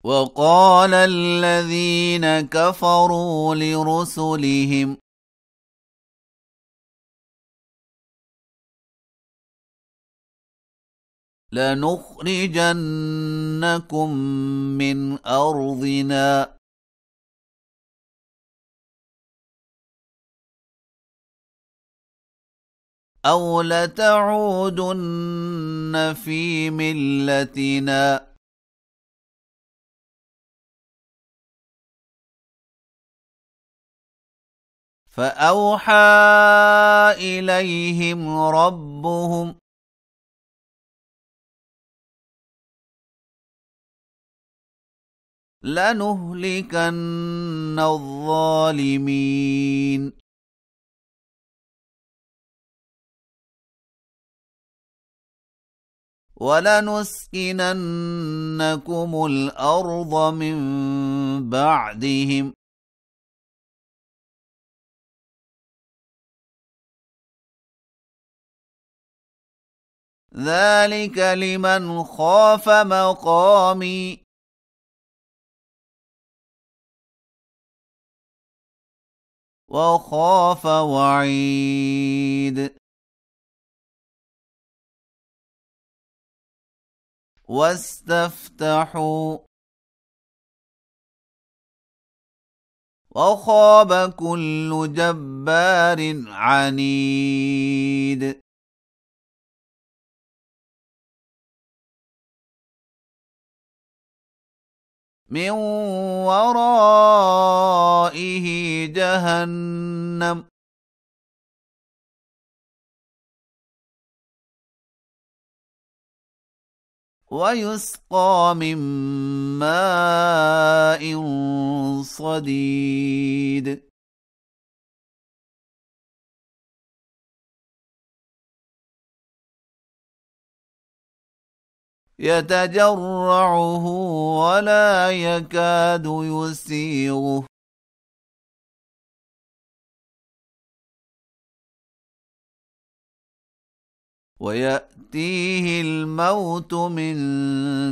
وقال الذين كفروا لرسلهم لنخرجنكم من أرضنا أو لتعودن في ملتنا فأوحى إليهم ربهم لنهلكن الظالمين ولنسكننكم الأرض من بعدهم ذلك لمن خاف مقامي وخاف وعيد واستفتحوا وخاب كل جبار عنيد من ورائه جهنم ويسقى من ماء صديد يتجرعه ولا يكاد يسيغه ويأتيه الموت من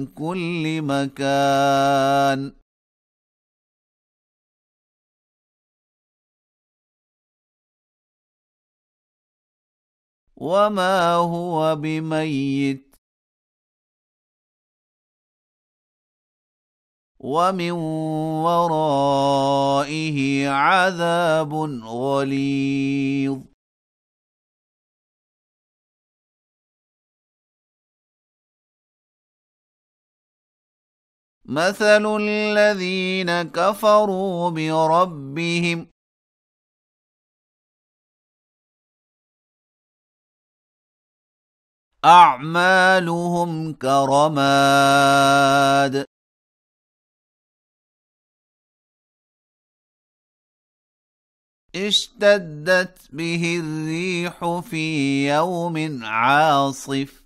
كل مكان وما هو بميت ومن ورائه عذاب غليظ مثل الذين كفروا بربهم أعمالهم كرماد اشتدت به الريح في يوم عاصف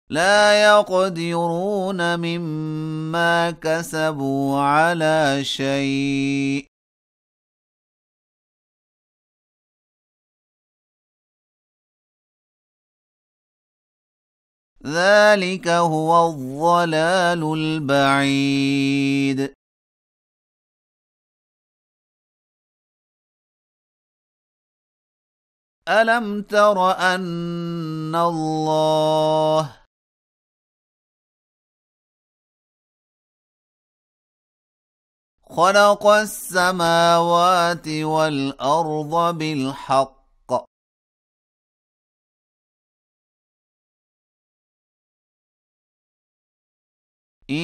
لا يقدرون مما كسبوا على شيء ذلك هو الضلال البعيد ألم تر أن الله خلق السماوات والأرض بالحق إن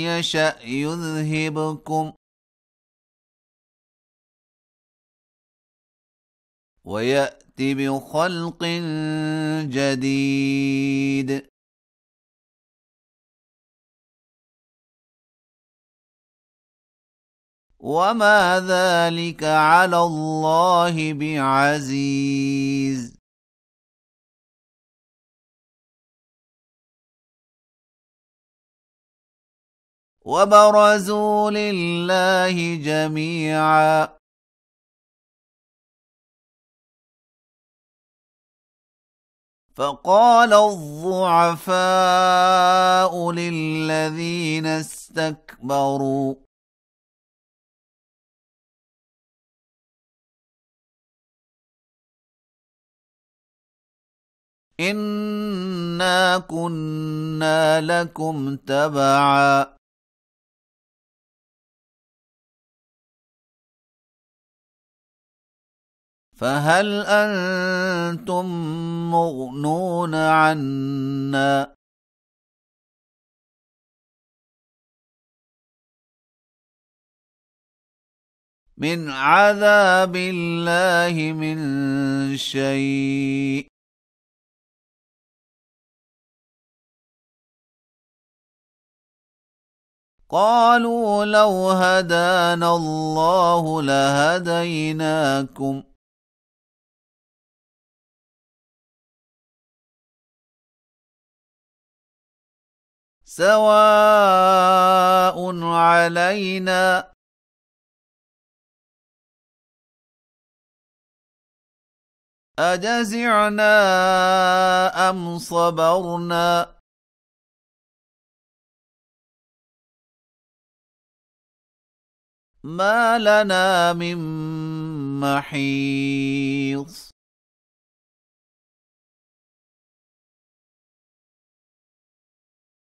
يشأ يذهبكم ويأت بخلق جديد وما ذلك على الله بعزيز وبرزوا لله جميعا فقال الضعفاء للذين استكبروا إنا كنا لكم تبعا فهل أنتم مغنون عنا من عذاب الله من شيء قالوا لو هدانا الله لهديناكم سواء علينا أجزعنا أم صبرنا ما لنا من محيص